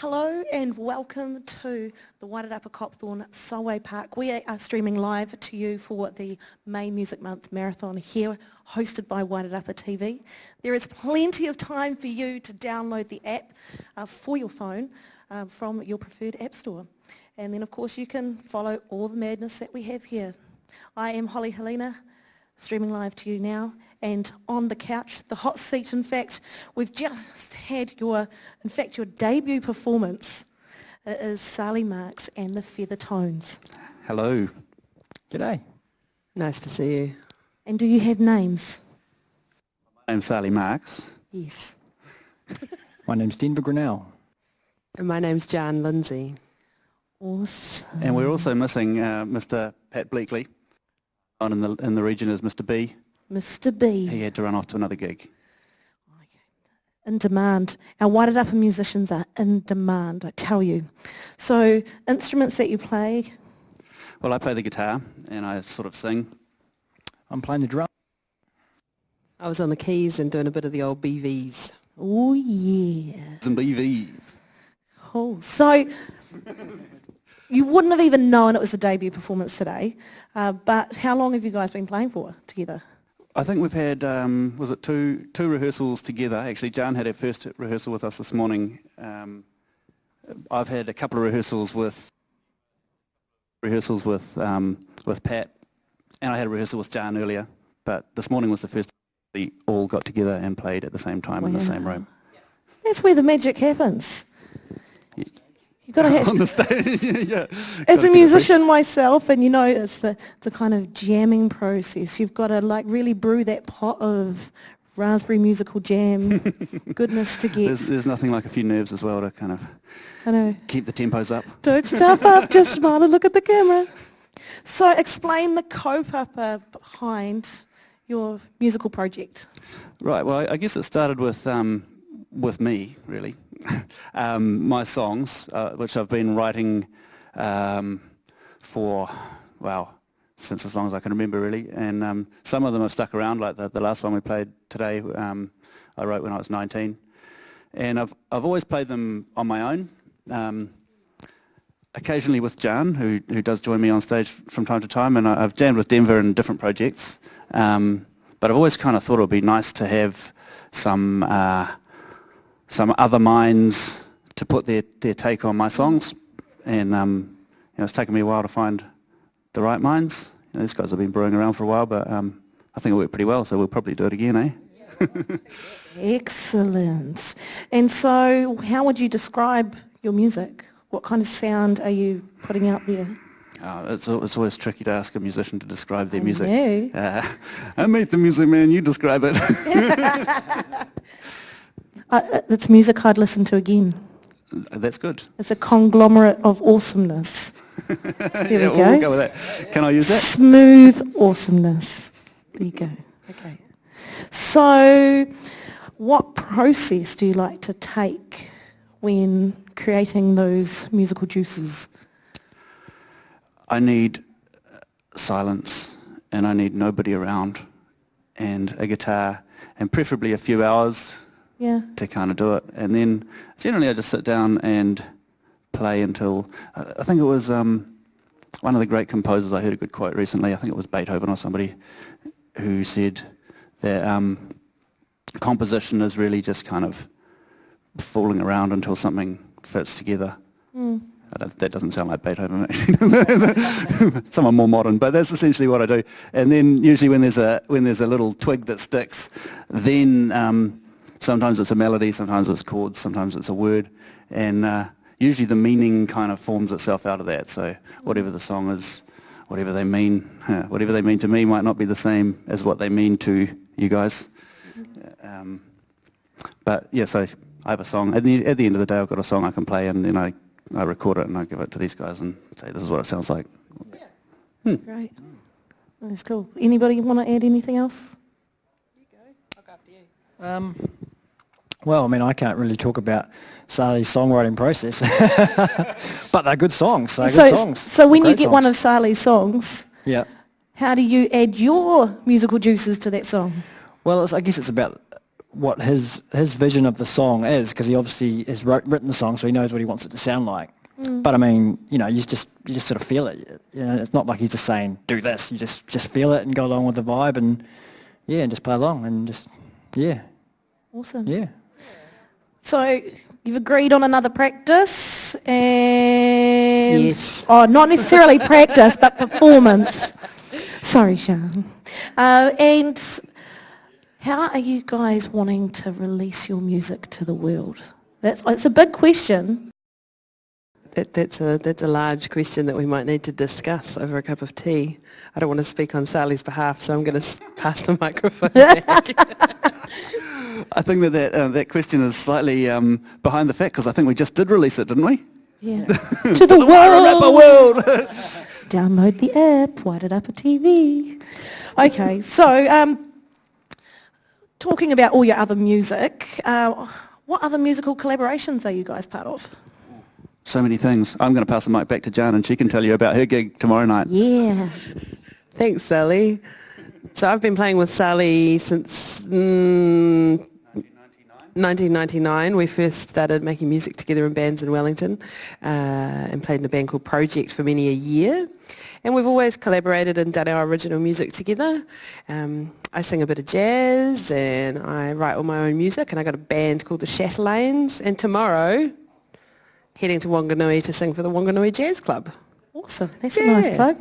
Hello and welcome to the Wairarapa Copthorne Solway Park. We are streaming live to you for the May Music Month Marathon here, hosted by Wairarapa TV. There is plenty of time for you to download the app for your phone from your preferred app store. And then of course you can follow all the madness that we have here. I am Holly Helena, streaming live to you now. And on the couch, the hot seat, in fact, we've just had your debut performance. It is Saali Marks and the Feathertones. Hello. G'day. Nice to see you. And do you have names? My name's Saali Marks. Yes. My name's Denver Grinnell. And my name's Jan Lindsay. Awesome. And we're also missing Mr. Pat Bleakley, on in the region as Mr. B. Mr. B. He had to run off to another gig. In demand. Our Wairarapa musicians are in demand, I tell you. So, instruments that you play? Well, I play the guitar and I sort of sing. I'm playing the drum. I was on the keys and doing a bit of the old BVs. Oh, yeah. Some BVs. Cool. So, you wouldn't have even known it was a debut performance today, but how long have you guys been playing for together? I think we've had, was it two rehearsals together? Actually, Jan had her first rehearsal with us this morning. I've had a couple of rehearsals with Pat, and I had a rehearsal with Jan earlier. But this morning was the first time we all got together and played at the same time in the same room. That's where the magic happens. You've got to have, on the stage, yeah. as a musician myself, and you know it's the kind of jamming process. You've got to like really brew that pot of raspberry musical jam goodness to get. There's nothing like a few nerves as well to kind of keep the tempos up. Don't stuff up, just smile and look at the camera. So explain the co-papa behind your musical project. Right, well I guess it started with me, really. My songs, which I've been writing for, since as long as I can remember, really. And some of them have stuck around, like the last one we played today, I wrote when I was 19. And I've always played them on my own, occasionally with Jan, who does join me on stage from time to time, and I've jammed with Denver in different projects. But I've always kind of thought it would be nice to have some other minds to put their take on my songs, and it's taken me a while to find the right minds. These guys have been brewing around for a while, but I think it worked pretty well, so we'll probably do it again, eh? Excellent. And so how would you describe your music? What kind of sound are you putting out there? It's always tricky to ask a musician to describe their music. I I made the music, man, you describe it. It's music I'd listen to again. That's good. It's a conglomerate of awesomeness. There we go. We'll go with that. Can I use that? Smooth awesomeness. There you go. Okay. So, what process do you like to take when creating those musical juices? I need silence, and I need nobody around, and a guitar, and preferably a few hours. Yeah. To kind of do it. And then generally I just sit down and play until, I think it was one of the great composers, I heard a good quote recently, I think it was Beethoven or somebody, who said that composition is really just kind of fooling around until something fits together. That doesn't sound like Beethoven, actually. Someone more modern, but that's essentially what I do. And then usually when there's a little twig that sticks, then sometimes it's a melody, sometimes it's chords, sometimes it's a word, and usually the meaning kind of forms itself out of that. So whatever the song is, whatever they mean to me might not be the same as what they mean to you guys. But yeah, so I have a song. At the end of the day, I've got a song I can play, and then I record it and I give it to these guys and say, this is what it sounds like. Great. That's cool. Anybody want to add anything else? You go. I'll go after you. Well, I mean, I can't really talk about Saali's songwriting process, but they're good songs. They're good songs. So when you get songs. one of Saali's songs, yeah, how do you add your musical juices to that song? well, I guess it's about what his vision of the song is, because he obviously has written the song, so he knows what he wants it to sound like. But I mean, you know, you just sort of feel it. You know, it's not like he's just saying do this. You just feel it and go along with the vibe, and and just play along and just Awesome. yeah. So you've agreed on another practice and... Yes. Oh, not necessarily practice, but performance. Sorry, Sean. And how are you guys wanting to release your music to the world? It's a big question. That's a large question that we might need to discuss over a cup of tea. I don't want to speak on Saali's behalf, so I'm going to pass the microphone back. I think that question is slightly behind the fact, because I think we just did release it, didn't we? Yeah. To the Rapper world. world! Download the app, White It Up a TV. Okay, so talking about all your other music, what other musical collaborations are you guys part of? So many things. I'm going to pass the mic back to Jan, and she can tell you about her gig tomorrow night. Yeah. Thanks, Saali. So I've been playing with Saali since 1999. We first started making music together in bands in Wellington and played in a band called Project for many a year. And we've always collaborated and done our original music together. I sing a bit of jazz and I write all my own music, and I got a band called the Chatelaines, and tomorrow heading to Wanganui to sing for the Wanganui Jazz Club. Awesome. That's a nice plug.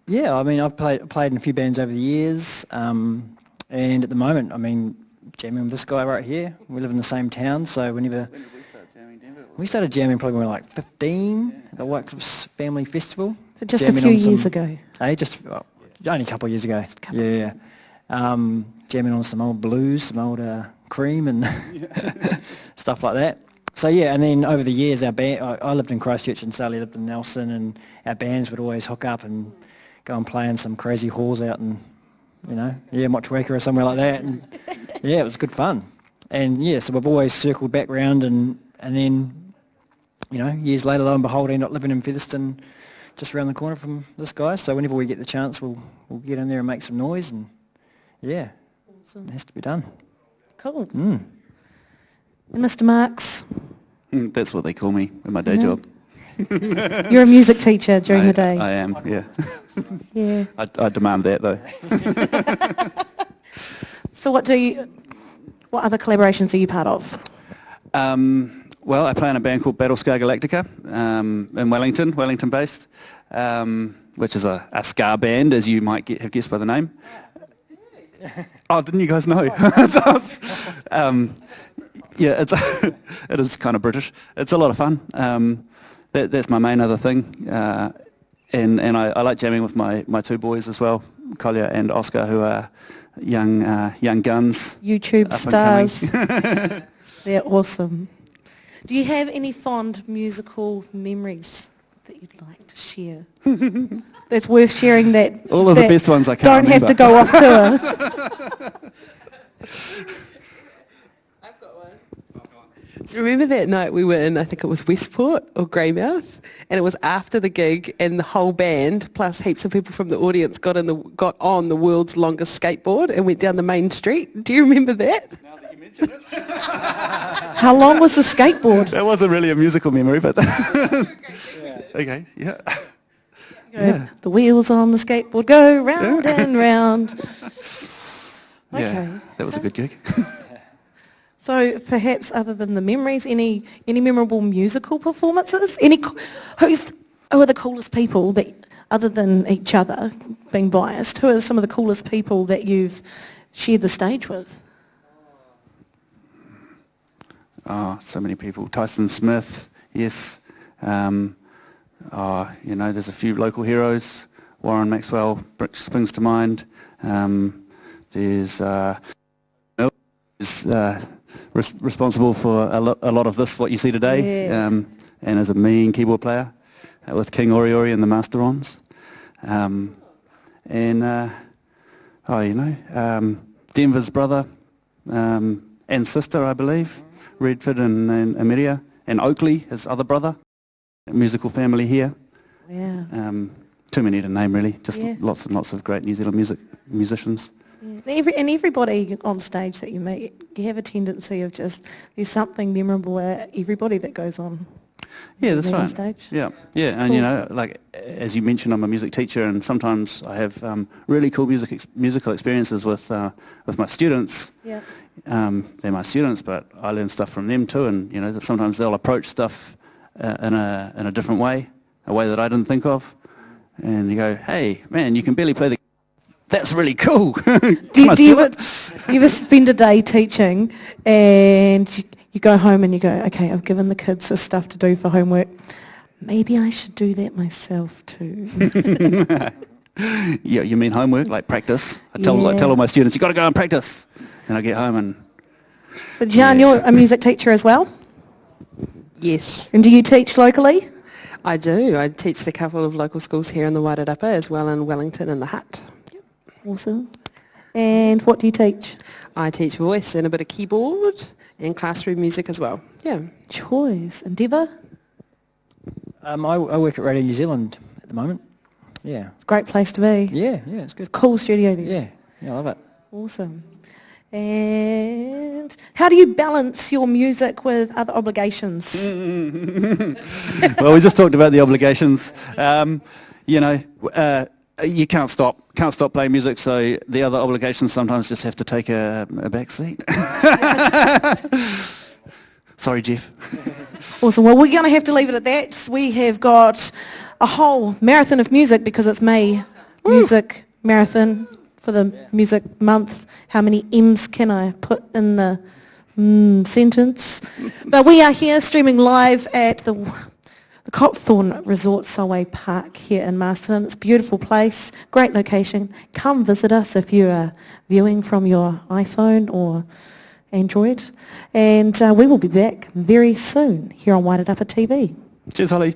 Yeah, I mean, I've played in a few bands over the years, and at the moment, I mean, jamming with this guy right here. We live in the same town, so whenever... When did we start jamming, Denver? We started jamming probably when we were like 15 at the Wycliffe's Family Festival. So just a Jamming few on years some- ago. Only a couple of years ago. couple. Yeah. Jamming on some old blues, some old Cream and stuff like that. So yeah, and then over the years, our band, I lived in Christchurch and Saali lived in Nelson, and our bands would always hook up and go and play in some crazy halls out in, Motueka or somewhere like that. And yeah, it was good fun. And yeah, so we've always circled back round, and then, years later, lo and behold, I ended up living in Featherton, just around the corner from this guy. So whenever we get the chance, we'll get in there and make some noise, and yeah, awesome. It has to be done. Cool. And Mr. Marks? That's what they call me in my day job. You're a music teacher during the day. I am, yeah. Yeah. I demand that, though. So what other collaborations are you part of? Well, I play in a band called Battlescar Galactica in Wellington based, which is a ska band, as you might have guessed by the name. Oh, didn't you guys know? Yeah, it is kind of British. It's a lot of fun. That's my main other thing. And I like jamming with my two boys as well, Collier and Oscar, who are young guns. YouTube stars. They're awesome. Do you have any fond musical memories that you'd like to share? That's worth sharing. That all of the best ones I can't don't have to go off tour. I've got one. So remember that night we were in, I think it was Westport or Greymouth, and it was after the gig, and the whole band plus heaps of people from the audience got on the world's longest skateboard and went down the main street. Do you remember that? Now that you mention it. How long was the skateboard? That wasn't really a musical memory, but... Okay, yeah. The wheels on the skateboard go round and round. Okay. Yeah, that was a good gig. So perhaps other than the memories, any memorable musical performances? Who are the coolest people that, other than each other, being biased, who are some of the coolest people that you've shared the stage with? Oh, so many people. Tyson Smith, yes. There's a few local heroes. Warren Maxwell springs to mind. There's responsible for a lot of this, what you see today, and as a mean keyboard player with King Ori Ori and the Masterons. Denver's brother and sister, I believe, Redford and Ameria, and Oakley, his other brother, musical family here. Yeah. Too many to name, really. Just lots and lots of great New Zealand musicians. And everybody on stage that you meet, you have a tendency of just, there's something memorable at everybody that goes on. Yeah, that's meet on right. stage. Yeah, yeah, It's and cool. you know, like as you mentioned, I'm a music teacher, and sometimes I have really cool musical experiences with my students. Yeah. They're my students, but I learn stuff from them too, and you know, that sometimes they'll approach stuff in a different way, a way that I didn't think of, and you go, "Hey, man, you can barely play the." That's really cool. Do you ever spend a day teaching and you go home and you go, okay, I've given the kids this stuff to do for homework. Maybe I should do that myself too. Yeah, you mean homework, like practice? I tell all my students, you got to go and practice. And I get home and... So John, you're a music teacher as well? Yes, And do you teach locally? I do. I teach at a couple of local schools here in the Wairarapa, as well in Wellington and the Hut. Awesome. And what do you teach? I teach voice and a bit of keyboard and classroom music as well. Yeah. Choice. Endeavour? I work at Radio New Zealand at the moment. Yeah. It's a great place to be. Yeah, it's good. It's a cool studio there. Yeah, I love it. Awesome. And how do you balance your music with other obligations? Well, we just talked about the obligations. You know, you can't stop playing music, so the other obligations sometimes just have to take a back seat. Sorry, Jeff. Awesome. Well, we're going to have to leave it at that. We have got a whole marathon of music because it's May Music Marathon for the music month. How many M's can I put in the sentence? But we are here streaming live at the Copthorne Resort Solway Park here in Marston. It's a beautiful place, great location. Come visit us if you are viewing from your iPhone or Android. And we will be back very soon here on Wairarapa TV. Cheers, Holly.